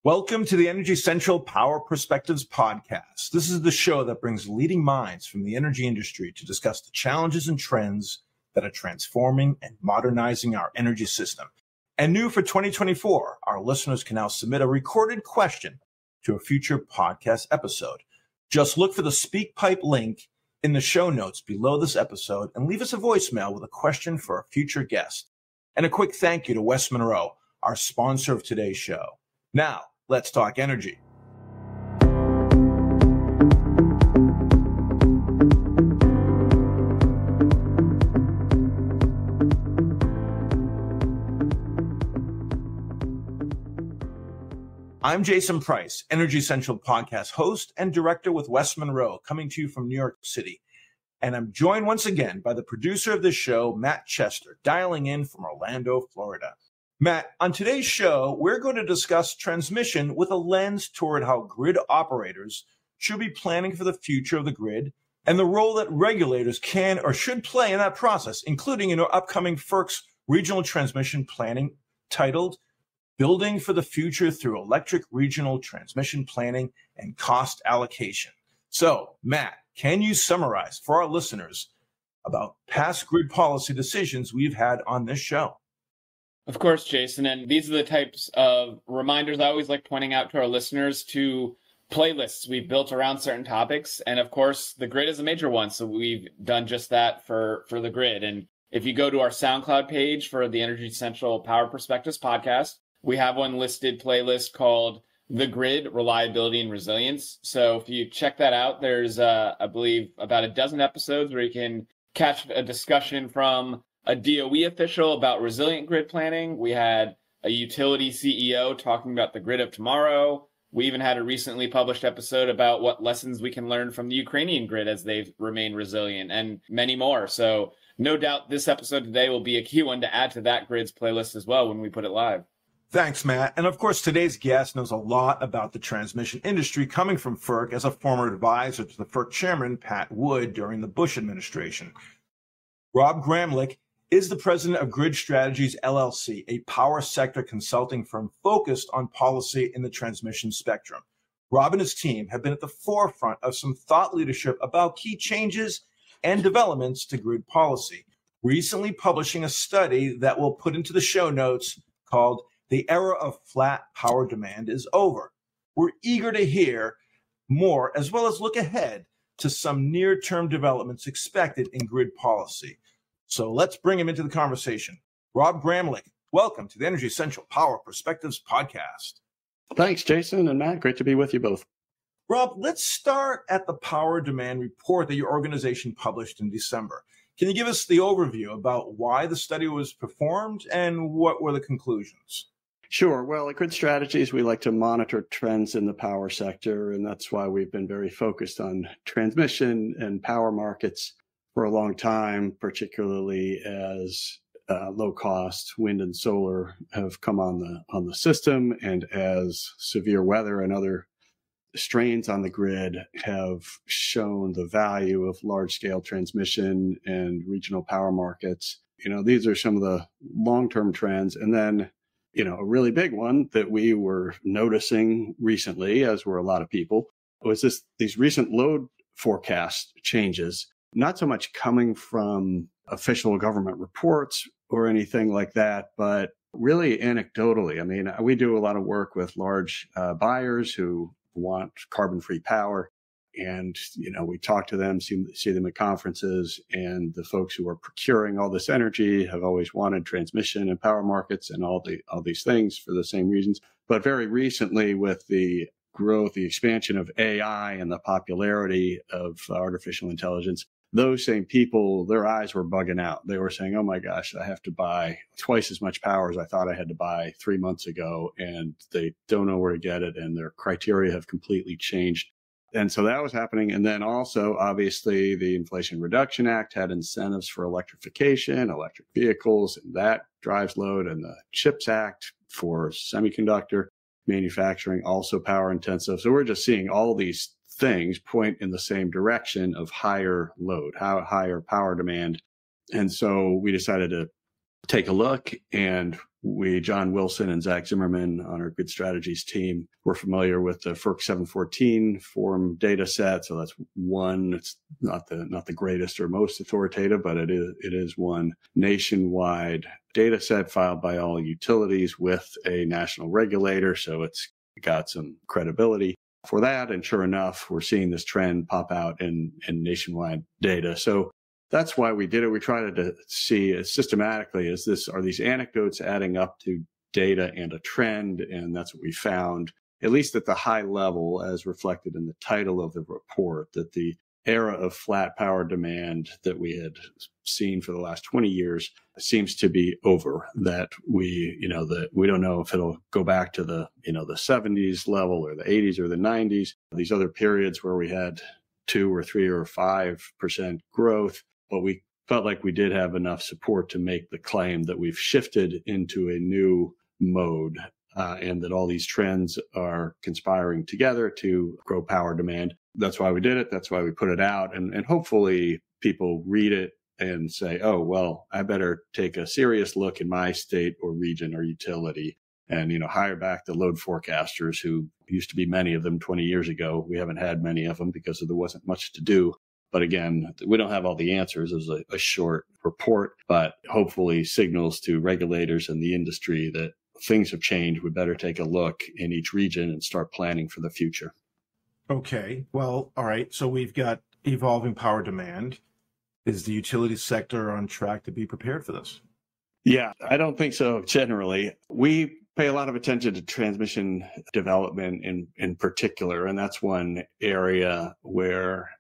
Welcome to the Energy Central Power Perspectives podcast. This is the show that brings leading minds from the energy industry to discuss the challenges and trends that are transforming and modernizing our energy system. And new for 2024, our listeners can now submit a recorded question to a future podcast episode. Just look for the SpeakPipe link in the show notes below this episode and leave us a voicemail with a question for a future guest. And a quick thank you to West Monroe, our sponsor of today's show. Now, let's talk energy. I'm Jason Price, Energy Central podcast host and director with West Monroe, coming to you from New York City. And I'm joined once again by the producer of this show, Matt Chester, dialing in from Orlando, Florida. Matt, on today's show, we're going to discuss transmission with a lens toward how grid operators should be planning for the future of the grid and the role that regulators can or should play in that process, including in our upcoming FERC's regional transmission planning titled Building for the Future Through Electric Regional Transmission Planning and Cost Allocation. So, Matt, can you summarize for our listeners about past grid policy decisions we've had on this show? Of course, Jason, and these are the types of reminders I always like pointing out to our listeners to playlists we've built around certain topics. And of course, the grid is a major one, so we've done just that for the grid. And if you go to our SoundCloud page for the Energy Central Power Perspectives podcast, we have one listed playlist called The Grid, Reliability and Resilience. So if you check that out, there's, I believe, about a dozen episodes where you can catch a discussion from a DOE official about resilient grid planning. We had a utility CEO talking about the grid of tomorrow. We even had a recently published episode about what lessons we can learn from the Ukrainian grid as they've remained resilient, and many more. So no doubt this episode today will be a key one to add to that grid's playlist as well when we put it live. Thanks, Matt. And of course, today's guest knows a lot about the transmission industry, coming from FERC as a former advisor to the FERC Chairman Pat Wood during the Bush administration. Rob Gramlich is the president of Grid Strategies LLC, a power sector consulting firm focused on policy in the transmission spectrum. Rob and his team have been at the forefront of some thought leadership about key changes and developments to grid policy, recently publishing a study that we'll put into the show notes called The Era of Flat Power Demand is Over. We're eager to hear more, as well as look ahead to some near-term developments expected in grid policy. So let's bring him into the conversation. Rob Gramlich, welcome to the Energy Central Power Perspectives podcast. Thanks, Jason and Matt. Great to be with you both. Rob, let's start at the power demand report that your organization published in December. Can you give us the overview about why the study was performed and what were the conclusions? Sure. Well, at Grid Strategies, we like to monitor trends in the power sector, and that's why we've been very focused on transmission and power markets for a long time, particularly as low-cost wind and solar have come on the system, and as severe weather and other strains on the grid have shown the value of large-scale transmission and regional power markets. These are some of the long-term trends. And then, a really big one that we were noticing recently, as were a lot of people, was these recent load forecast changes. Not so much coming from official government reports or anything like that, but really anecdotally. I mean, we do a lot of work with large buyers who want carbon-free power. And, we talk to them, see them at conferences, and the folks who are procuring all this energy have always wanted transmission and power markets and all these things for the same reasons. But very recently, with the growth, the expansion of AI and the popularity of artificial intelligence, those same people, their eyes were bugging out. They were saying, oh my gosh, I have to buy twice as much power as I thought I had to buy 3 months ago, and they don't know where to get it, and their criteria have completely changed. And so that was happening. And then also, obviously, the Inflation Reduction Act had incentives for electrification, electric vehicles, and that drives load. And the CHIPS Act for semiconductor manufacturing, also power intensive. So we're just seeing all these things point in the same direction of higher load, higher power demand. And so we decided to take a look, and John Wilson and Zach Zimmerman on our Grid Strategies team, we're familiar with the FERC 714 form data set. So that's one. It's not the greatest or most authoritative, but it is one nationwide data set filed by all utilities with a national regulator. So it's got some credibility for that. And sure enough, we're seeing this trend pop out in nationwide data. So that's why we did it. We tried to see systematically, are these anecdotes adding up to data and a trend? And that's what we found, at least at the high level, as reflected in the title of the report, that the era of flat power demand that we had seen for the last 20 years seems to be over. That we don't know if it'll go back to the 70s level or the 80s or the 90s. These other periods where we had 2 or 3 or 5% growth. But we felt like we did have enough support to make the claim that we've shifted into a new mode and that all these trends are conspiring together to grow power demand. That's why we did it. That's why we put it out. And hopefully people read it and say, oh, well, I better take a serious look in my state or region or utility and, hire back the load forecasters who used to be many of them 20 years ago. We haven't had many of them because there wasn't much to do. But again, we don't have all the answers. It was a short report, but hopefully signals to regulators and the industry that things have changed. We better take a look in each region and start planning for the future. Okay. Well, all right. So we've got evolving power demand. Is the utility sector on track to be prepared for this? Yeah, I don't think so generally. We pay a lot of attention to transmission development in particular, and that's one area where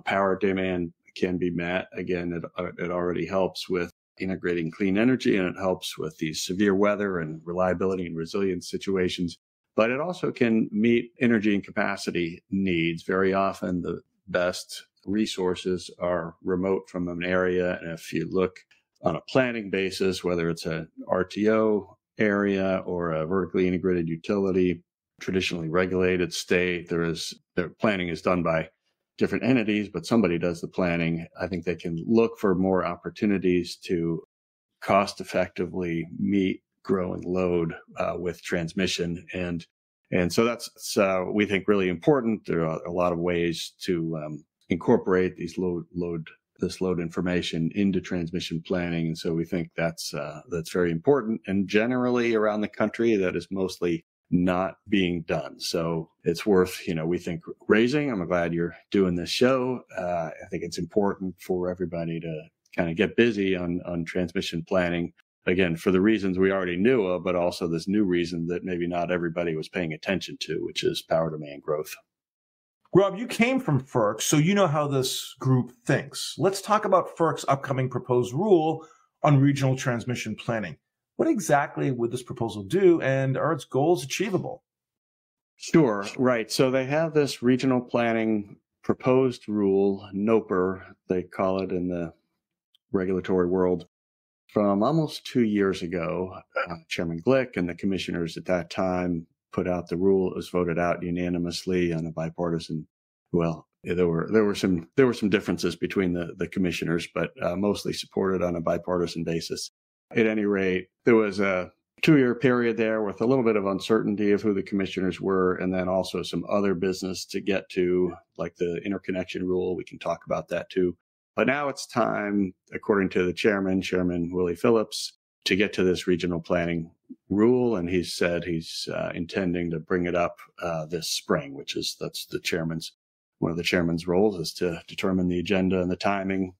power demand can be met. Again, it already helps with integrating clean energy, and it helps with these severe weather and reliability and resilience situations. But it also can meet energy and capacity needs. Very often, the best resources are remote from an area. And if you look on a planning basis, whether it's an RTO area or a vertically integrated utility, traditionally regulated state, their planning is done by different entities, but somebody does the planning. I think they can look for more opportunities to cost effectively meet growing load with transmission. And so that's we think really important. There are a lot of ways to incorporate these load information into transmission planning. And so we think that's very important. And generally around the country, that is mostly not being done. So it's worth, we think, raising. I'm glad you're doing this show. I think it's important for everybody to kind of get busy on transmission planning. Again, for the reasons we already knew of, but also this new reason that maybe not everybody was paying attention to, which is power demand growth. Rob, you came from FERC, so you know how this group thinks. Let's talk about FERC's upcoming proposed rule on regional transmission planning. What exactly would this proposal do, and are its goals achievable? Sure, right. So they have this regional planning proposed rule, NOPR, they call it in the regulatory world, from almost 2 years ago. Chairman Glick and the commissioners at that time put out the rule. It was voted out unanimously on a bipartisan. Well, there were some differences between the commissioners, but mostly supported on a bipartisan basis. At any rate, there was a 2-year period there with a little bit of uncertainty of who the commissioners were, and then also some other business to get to, like the interconnection rule. We can talk about that too. But now it's time, according to the Chairman Willie Phillips, to get to this regional planning rule. And he said he's intending to bring it up this spring, that's one of the chairman's roles is to determine the agenda and the timing.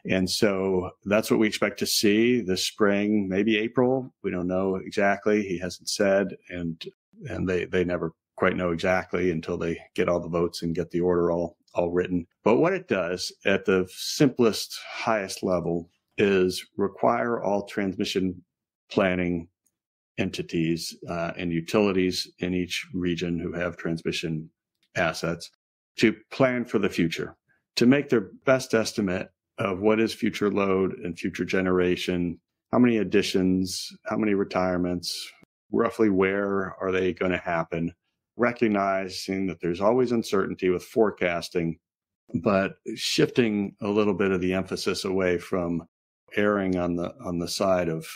And so that's what we expect to see this spring, maybe April. We don't know exactly. He hasn't said, and they never quite know exactly until they get all the votes and get the order all written. But what it does at the simplest, highest level is require all transmission planning entities and utilities in each region who have transmission assets to plan for the future, to make their best estimate of what is future load and future generation, how many additions, how many retirements, roughly where are they going to happen, recognizing that there's always uncertainty with forecasting, but shifting a little bit of the emphasis away from erring on the side of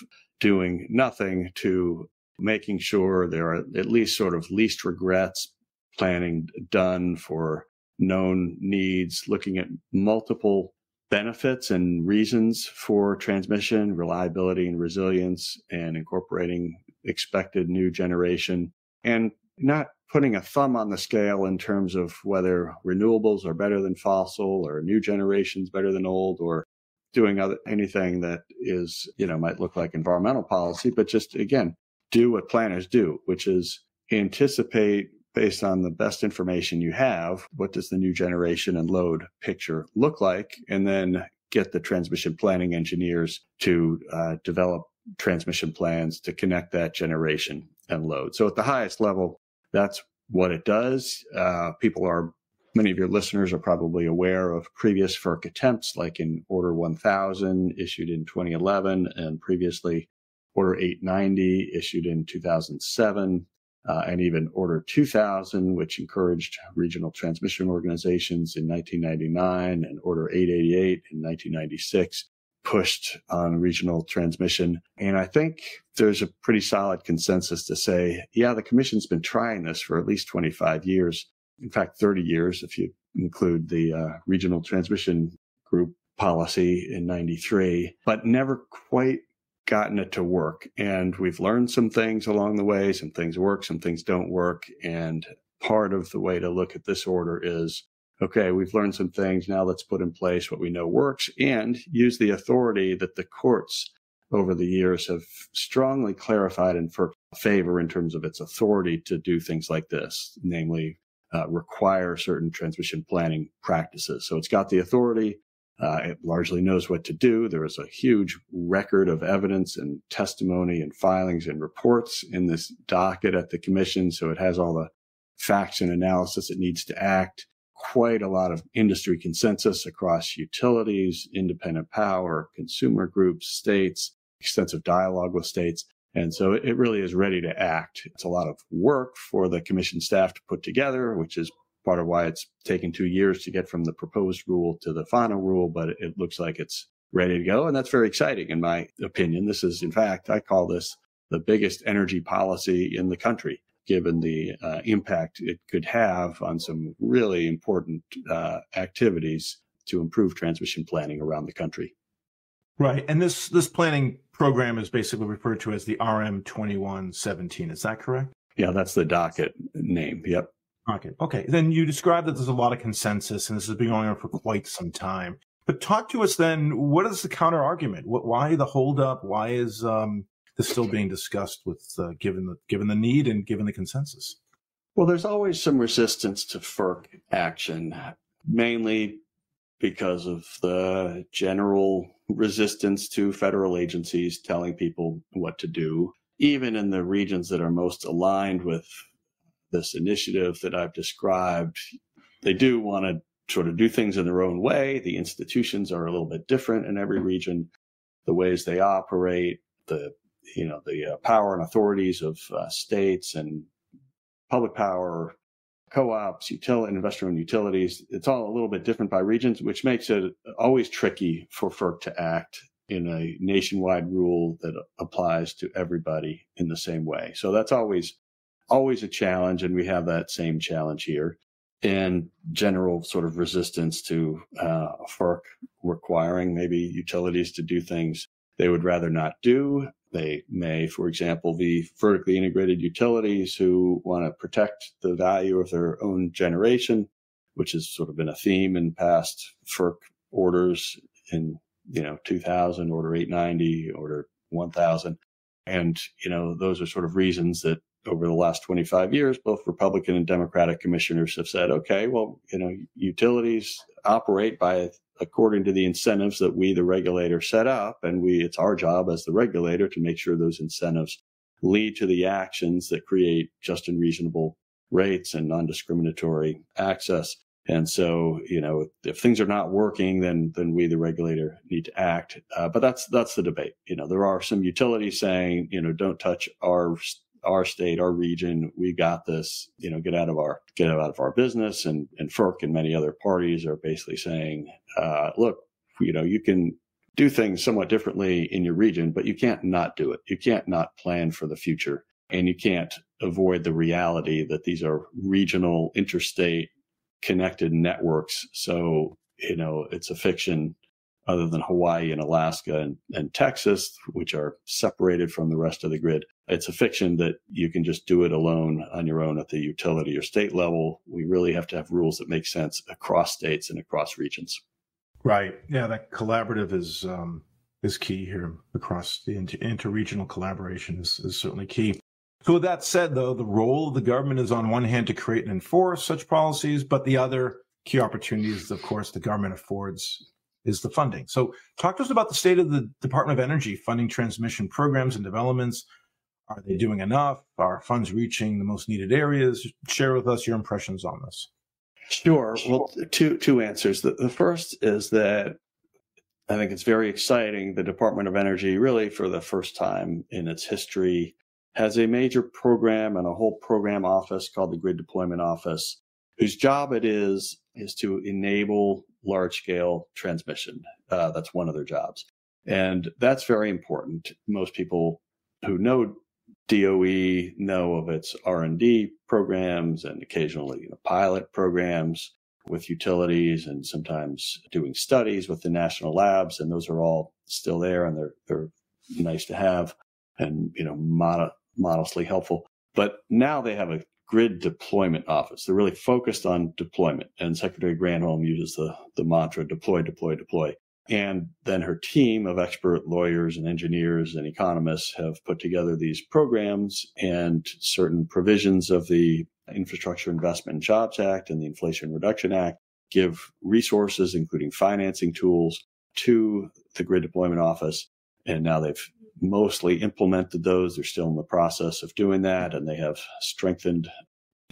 doing nothing to making sure there are at least sort of least regrets planning done for known needs, looking at multiple benefits and reasons for transmission, reliability and resilience, and incorporating expected new generation, and not putting a thumb on the scale in terms of whether renewables are better than fossil or new generations better than old, or doing anything that is, might look like environmental policy, but just, again, do what planners do, which is anticipate based on the best information you have, what does the new generation and load picture look like, and then get the transmission planning engineers to develop transmission plans to connect that generation and load. So at the highest level, that's what it does. Many of your listeners are probably aware of previous FERC attempts, like in Order 1000, issued in 2011, and previously Order 890, issued in 2007, and even Order 2000, which encouraged regional transmission organizations in 1999, and Order 888 in 1996, pushed on regional transmission. And I think there's a pretty solid consensus to say, yeah, the Commission's been trying this for at least 25 years. In fact, 30 years, if you include the regional transmission group policy in 93, but never quite gotten it to work. And we've learned some things along the way. Some things work, some things don't work. And part of the way to look at this order is, okay, we've learned some things. Now let's put in place what we know works and use the authority that the courts over the years have strongly clarified in FERC's favor in terms of its authority to do things like this, namely require certain transmission planning practices. So it's got the authority. It largely knows what to do. There is a huge record of evidence and testimony and filings and reports in this docket at the Commission. So it has all the facts and analysis it needs to act. Quite a lot of industry consensus across utilities, independent power, consumer groups, states, extensive dialogue with states. And so it really is ready to act. It's a lot of work for the Commission staff to put together, which is part of why it's taken 2 years to get from the proposed rule to the final rule, but it looks like it's ready to go. And that's very exciting, in my opinion. This is, in fact, I call this the biggest energy policy in the country, given the impact it could have on some really important activities to improve transmission planning around the country. Right. And this planning program is basically referred to as the RM 2117. Is that correct? Yeah, that's the docket name. Yep. Okay. Then you described that there's a lot of consensus, and this has been going on for quite some time. But talk to us then, what is the counter argument? Why the holdup? Why is this still being discussed with given the need and given the consensus? Well, there's always some resistance to FERC action, mainly because of the general resistance to federal agencies telling people what to do. Even in the regions that are most aligned with this initiative that I've described, they do want to sort of do things in their own way. The institutions are a little bit different in every region, the ways they operate, the power and authorities of states and public power, co-ops, investor-owned utilities. It's all a little bit different by regions, which makes it always tricky for FERC to act in a nationwide rule that applies to everybody in the same way. So that's always a challenge, and we have that same challenge here. And general sort of resistance to FERC requiring maybe utilities to do things they would rather not do. They may, for example, be vertically integrated utilities who want to protect the value of their own generation, which has sort of been a theme in past FERC orders in 2000, Order 890, Order 1000. And, those are sort of reasons that over the last 25 years, both Republican and Democratic commissioners have said, okay, well, utilities operate according to the incentives that we, the regulator, set up. And it's our job as the regulator to make sure those incentives lead to the actions that create just and reasonable rates and non-discriminatory access. And so, if things are not working, then we, the regulator, need to act. But that's the debate. There are some utilities saying, don't touch our state, our region. We got this. Get out of our business. And FERC and many other parties are basically saying, look, you can do things somewhat differently in your region, but you can't not do it. You can't not plan for the future, and you can't avoid the reality that these are regional, interstate connected networks. So, it's a fiction other than Hawaii and Alaska and Texas, which are separated from the rest of the grid. It's a fiction that you can just do it alone on your own at the utility or state level. We really have to have rules that make sense across states and across regions. Right. Yeah, that collaborative is key here. Across the interregional collaboration is certainly key. So with that said, though, the role of the government is on one hand to create and enforce such policies, but the other key opportunities, of course, the government affords is the funding. So talk to us about the state of the Department of Energy funding transmission programs and developments. Are they doing enough? Are funds reaching the most needed areas? Share with us your impressions on this. Sure. Well, two answers. The first is that I think it's very exciting. The Department of Energy, really for the first time in its history, has a major program and a whole program office called the Grid Deployment Office, whose job it is to enable large-scale transmission. That's one of their jobs. And that's very important. Most people who know DOE know of its R&D programs and occasionally pilot programs with utilities and sometimes doing studies with the national labs. And those are all still there, and they're nice to have and, modestly helpful. But now they have a grid deployment office. They're really focused on deployment. And Secretary Granholm uses the mantra, deploy, deploy, deploy. And then her team of expert lawyers and engineers and economists have put together these programs, and certain provisions of the Infrastructure Investment and Jobs Act and the Inflation Reduction Act give resources, including financing tools, to the Grid Deployment Office. And now they've mostly implemented those. They're still in the process of doing that, and they have strengthened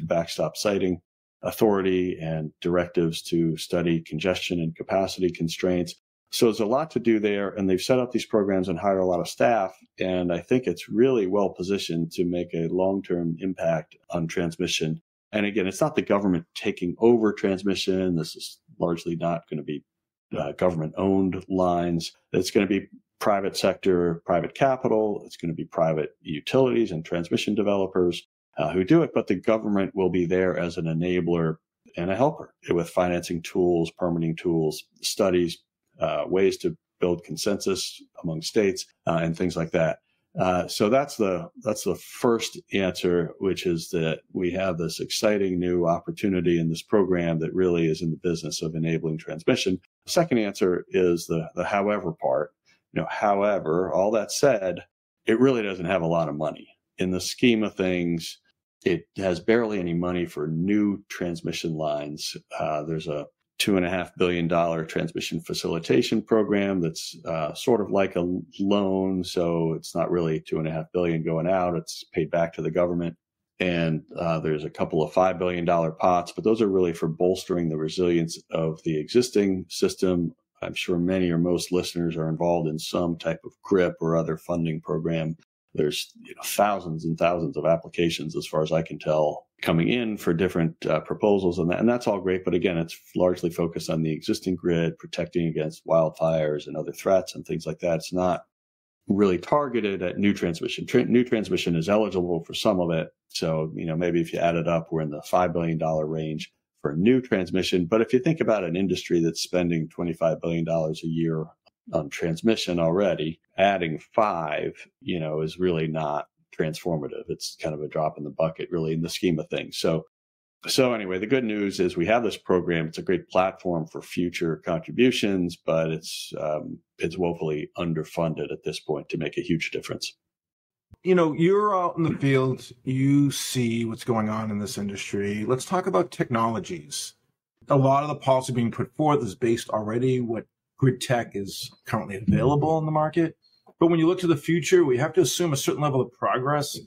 backstop siting authority and directives to study congestion and capacity constraints. So there's a lot to do there, and they've set up these programs and hired a lot of staff. And I think it's really well positioned to make a long-term impact on transmission. And again, it's not the government taking over transmission. This is largely not going to be government-owned lines. It's going to be private sector, private capital. It's going to be private utilities and transmission developers who do it. But the government will be there as an enabler and a helper with financing tools, permitting tools, studies, ways to build consensus among states, and things like that. So that's the first answer, which is that we have this exciting new opportunity in this program that really is in the business of enabling transmission. The second answer is the however part. However, all that said, it really doesn't have a lot of money. In the scheme of things, it has barely any money for new transmission lines. There's a $2.5 billion transmission facilitation program that's sort of like a loan. So it's not really $2.5 billion going out. It's paid back to the government. And there's a couple of $5 billion pots, but those are really for bolstering the resilience of the existing system. I'm sure many or most listeners are involved in some type of GRIP or other funding program. There's thousands and thousands of applications, as far as I can tell, coming in for different proposals, and that's all great. But again, it's largely focused on the existing grid, protecting against wildfires and other threats and things like that. It's not really targeted at new transmission. New transmission is eligible for some of it. So, maybe if you add it up, we're in the $5 billion range for new transmission. But if you think about an industry that's spending $25 billion a year on transmission already, adding 5, is really not transformative. It's kind of a drop in the bucket, really, in the scheme of things. So anyway, the good news is we have this program. It's a great platform for future contributions, but it's woefully underfunded at this point to make a huge difference. You're out in the field. You see what's going on in this industry. Let's talk about technologies. A lot of the policy being put forth is based already what grid tech is currently available in the market. But when you look to the future, we have to assume a certain level of progress.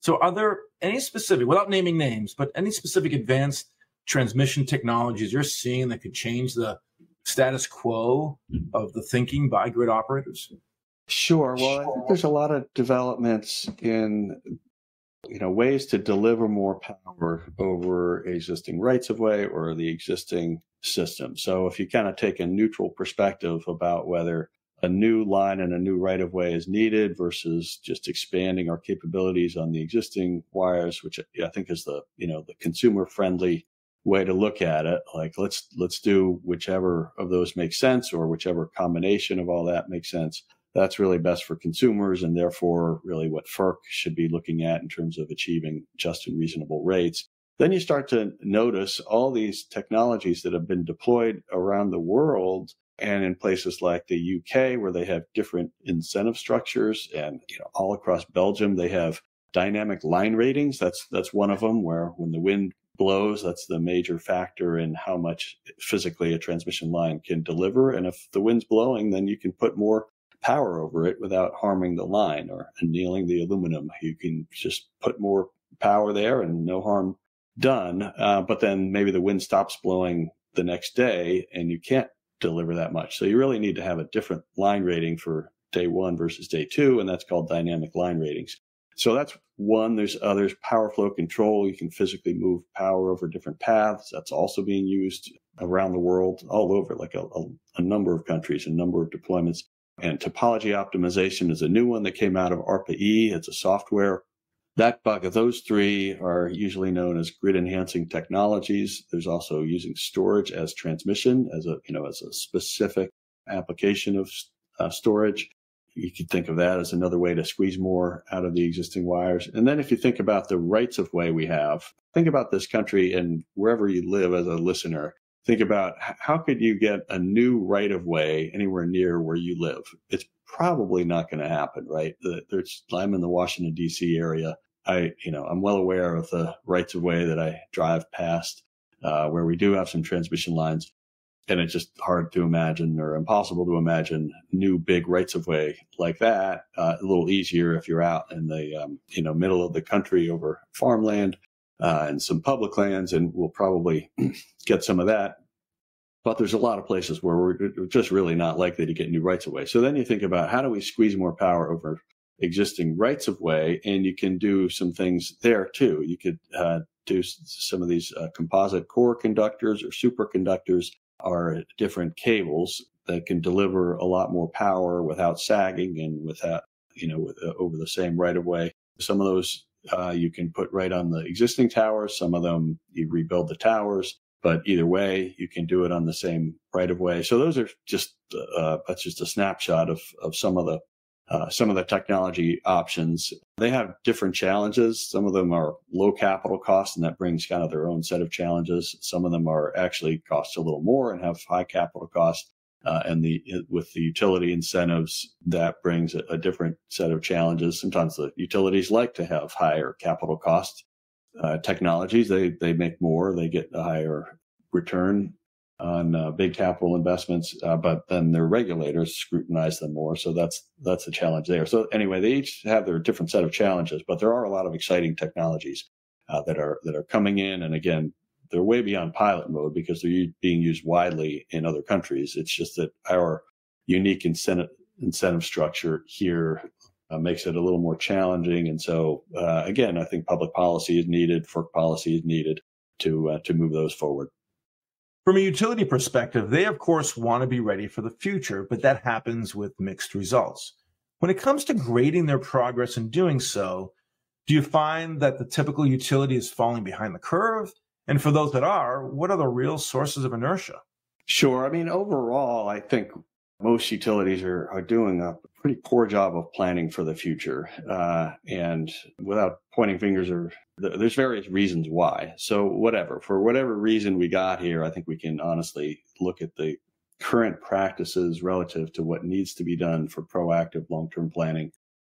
So are there any specific, without naming names, but any specific advanced transmission technologies you're seeing that could change the status quo of the thinking by grid operators? Sure. Well, I think there's a lot of developments in ways to deliver more power over existing rights of way or the existing system. So if you kind of take a neutral perspective about whether a new line and a new right-of-way is needed versus just expanding our capabilities on the existing wires, which I think is the consumer-friendly way to look at it. Like, let's do whichever of those makes sense, or whichever combination of all that makes sense. That's really best for consumers, and therefore really what FERC should be looking at in terms of achieving just and reasonable rates. Then you start to notice all these technologies that have been deployed around the world, and in places like the UK, where they have different incentive structures, and all across Belgium they have dynamic line ratings. That's one of them, where when the wind blows, that's the major factor in how much physically a transmission line can deliver. And if the wind's blowing, then you can put more power over it without harming the line or annealing the aluminum. You can just put more power there and no harm done. But then maybe the wind stops blowing the next day and you can't deliver that much. So you really need to have a different line rating for day one versus day two, and that's called dynamic line ratings. So that's one. There's others. Power flow control. You can physically move power over different paths. That's also being used around the world, all over, like a number of countries, a number of deployments. And topology optimization is a new one that came out of ARPA-E. It's a software. That bucket, those three are usually known as grid enhancing technologies. There's also using storage as transmission, as a specific application of storage. You could think of that as another way to squeeze more out of the existing wires. And then if you think about the rights of way we have, think about this country, and wherever you live as a listener, think about how could you get a new right of way anywhere near where you live? It's probably not going to happen, right? I'm in the Washington, D.C. area. I'm well aware of the rights of way that I drive past, where we do have some transmission lines. And it's just hard to imagine, or impossible to imagine, new big rights of way like that. A little easier if you're out in the middle of the country over farmland and some public lands, and we'll probably get some of that. But there's a lot of places where we're just really not likely to get new rights of way. So then you think about, how do we squeeze more power over existing rights of way? And you can do some things there too. You could do some of these composite core conductors or superconductors, are different cables that can deliver a lot more power without sagging and without, over the same right of way. Some of those you can put right on the existing towers. Some of them you rebuild the towers, but either way, you can do it on the same right of way. So those are just that's just a snapshot of some of the technology options. They have different challenges. Some of them are low capital costs, and that brings kind of their own set of challenges. Some of them are actually cost a little more and have high capital costs. With the utility incentives, that brings a different set of challenges. Sometimes the utilities like to have higher capital cost technologies. They make more, they get a higher return on big capital investments, but then their regulators scrutinize them more. So that's a challenge there. So anyway, they each have their different set of challenges, but there are a lot of exciting technologies that are coming in. And again, they're way beyond pilot mode because they're being used widely in other countries. It's just that our unique incentive structure here makes it a little more challenging. And so again, I think public policy is needed, FERC policy is needed to move those forward. From a utility perspective, they, of course, want to be ready for the future, but that happens with mixed results. When it comes to grading their progress in doing so, do you find that the typical utility is falling behind the curve? And for those that are, what are the real sources of inertia? Sure. I mean, overall, I think most utilities are doing a pretty poor job of planning for the future. And without pointing fingers, there's various reasons why. So for whatever reason we got here, I think we can honestly look at the current practices relative to what needs to be done for proactive long-term planning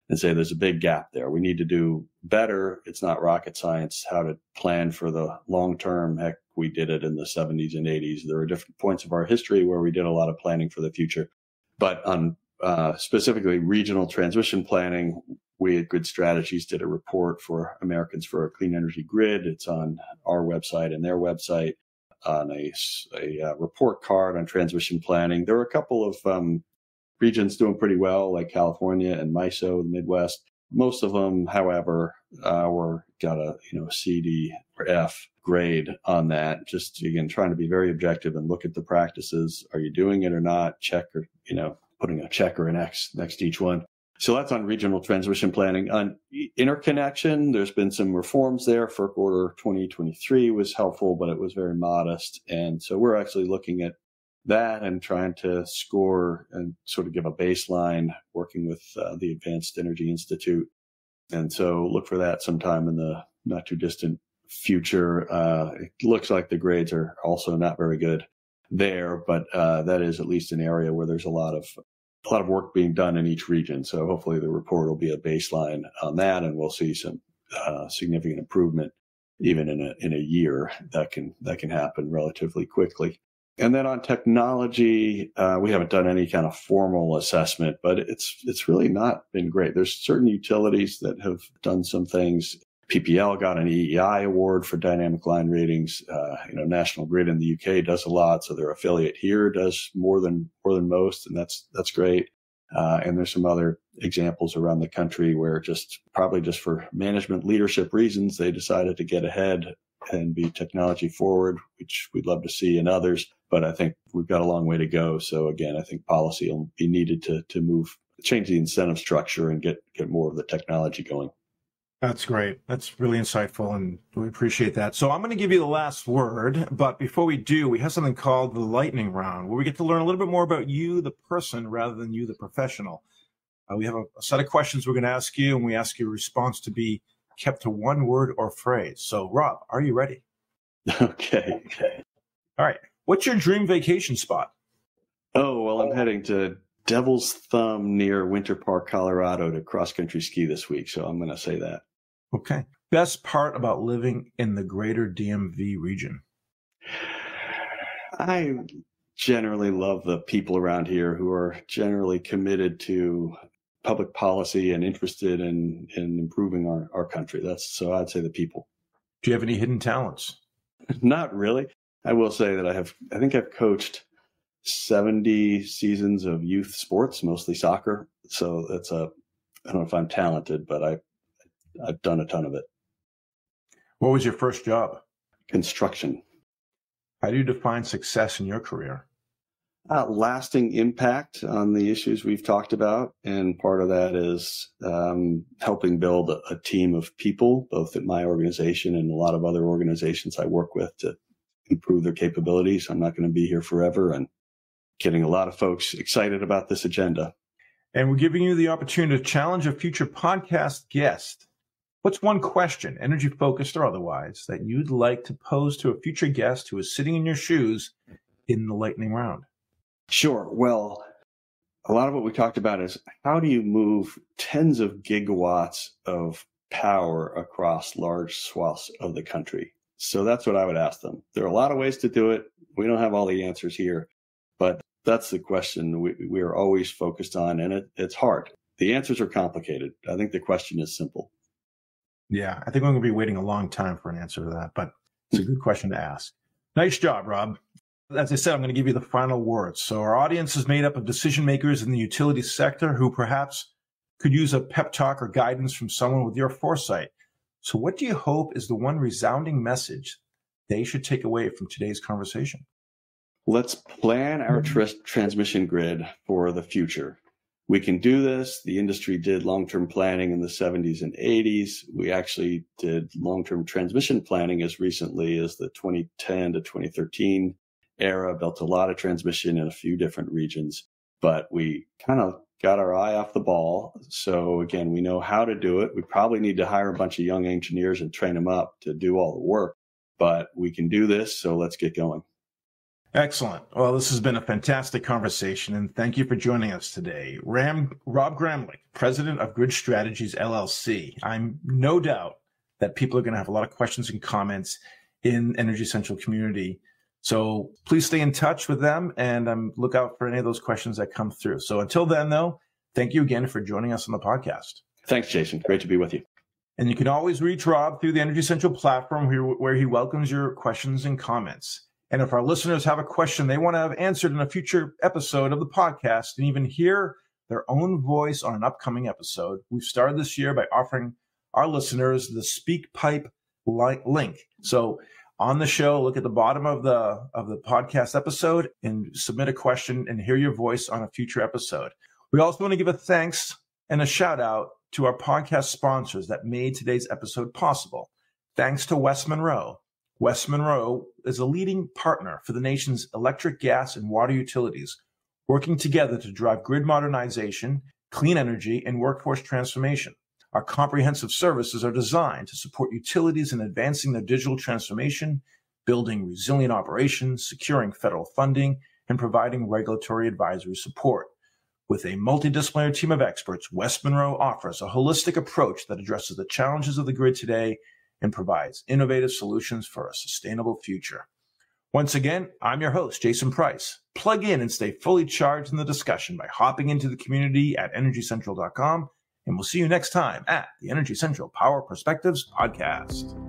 and say there's a big gap there. We need to do better. It's not rocket science how to plan for the long term. Heck, we did it in the 70s and 80s. There are different points of our history where we did a lot of planning for the future. But on specifically regional transmission planning, we at Grid Strategies did a report for Americans for a Clean Energy Grid. It's on our website and their website on a report card on transmission planning. There are a couple of regions doing pretty well, like California and MISO, the Midwest. Most of them, however, got a C, D, or F grade on that. Just again, trying to be very objective and look at the practices. Are you doing it or not? Check or putting a check or an X next to each one. So that's on regional transmission planning. On interconnection, there's been some reforms there. FERC Order 2023 was helpful, but it was very modest. And so we're actually looking at that and trying to score and sort of give a baseline, working with the Advanced Energy Institute. And so look for that sometime in the not too distant future. It looks like the grades are also not very good there, but that is at least an area where there's a lot of work being done in each region. So hopefully the report will be a baseline on that, and we'll see some significant improvement even in a year. That can happen relatively quickly. And then on technology, we haven't done any kind of formal assessment, but it's really not been great. There's certain utilities that have done some things. PPL got an EEI award for dynamic line ratings. National Grid in the UK does a lot, so their affiliate here does more than most, and that's great. And there's some other examples around the country where probably just for management leadership reasons, they decided to get ahead and be technology forward, which we'd love to see in others. But I think we've got a long way to go. So again, I think policy will be needed to change the incentive structure and get more of the technology going. That's great. That's really insightful, and we appreciate that. So I'm going to give you the last word, but before we do, we have something called the lightning round, where we get to learn a little bit more about you, the person, rather than you, the professional. We have a set of questions we're going to ask you, and we ask your response to be kept to one word or phrase. So, Rob, are you ready? Okay. All right. What's your dream vacation spot? Oh, well, I'm heading to Devil's Thumb near Winter Park, Colorado to cross-country ski this week, so I'm going to say that. Okay. Best part about living in the greater DMV region? I generally love the people around here who are generally committed to public policy and interested in improving our country. So I'd say the people. Do you have any hidden talents? Not really. I will say that I think I've coached 70 seasons of youth sports, mostly soccer. So I don't know if I'm talented, but I've done a ton of it. What was your first job? Construction. How do you define success in your career? Lasting impact on the issues we've talked about. And part of that is helping build a team of people, both at my organization and a lot of other organizations I work with, to improve their capabilities. I'm not going to be here forever, and getting a lot of folks excited about this agenda. And we're giving you the opportunity to challenge a future podcast guest. What's one question, energy focused or otherwise, that you'd like to pose to a future guest who is sitting in your shoes in the lightning round? Sure. Well, a lot of what we talked about is how do you move tens of gigawatts of power across large swaths of the country? So that's what I would ask them. There are a lot of ways to do it. We don't have all the answers here, but that's the question we are always focused on, and it's hard. The answers are complicated. I think the question is simple. Yeah, I think I'm going to be waiting a long time for an answer to that, but it's a good question to ask. Nice job, Rob. As I said, I'm going to give you the final words. So our audience is made up of decision makers in the utility sector who perhaps could use a pep talk or guidance from someone with your foresight. So what do you hope is the one resounding message they should take away from today's conversation? Let's plan our transmission grid for the future. We can do this. The industry did long-term planning in the 70s and 80s. We actually did long-term transmission planning as recently as the 2010 to 2013 era, built a lot of transmission in a few different regions, but we kind of got our eye off the ball. So again, we know how to do it. We probably need to hire a bunch of young engineers and train them up to do all the work, but we can do this. So let's get going. Excellent. Well, this has been a fantastic conversation, and thank you for joining us today. Rob Gramlich, president of Grid Strategies LLC. I'm no doubt that people are going to have a lot of questions and comments in Energy Central community. So please stay in touch with them and look out for any of those questions that come through. So until then, though, thank you again for joining us on the podcast. Thanks, Jason. Great to be with you. And you can always reach Rob through the Energy Central platform where he welcomes your questions and comments. And if our listeners have a question they want to have answered in a future episode of the podcast and even hear their own voice on an upcoming episode, we've started this year by offering our listeners the SpeakPipe link. So on the show. Look at the bottom of the podcast episode and submit a question and hear your voice on a future episode. We also want to give a thanks and a shout out to our podcast sponsors that made today's episode possible. Thanks to West Monroe. West Monroe is a leading partner for the nation's electric, gas, and water utilities, working together to drive grid modernization, clean energy, and workforce transformation. Our comprehensive services are designed to support utilities in advancing their digital transformation, building resilient operations, securing federal funding, and providing regulatory advisory support. With a multidisciplinary team of experts, West Monroe offers a holistic approach that addresses the challenges of the grid today and provides innovative solutions for a sustainable future. Once again, I'm your host, Jason Price. Plug in and stay fully charged in the discussion by hopping into the community at energycentral.com, and we'll see you next time at the Energy Central Power Perspectives Podcast.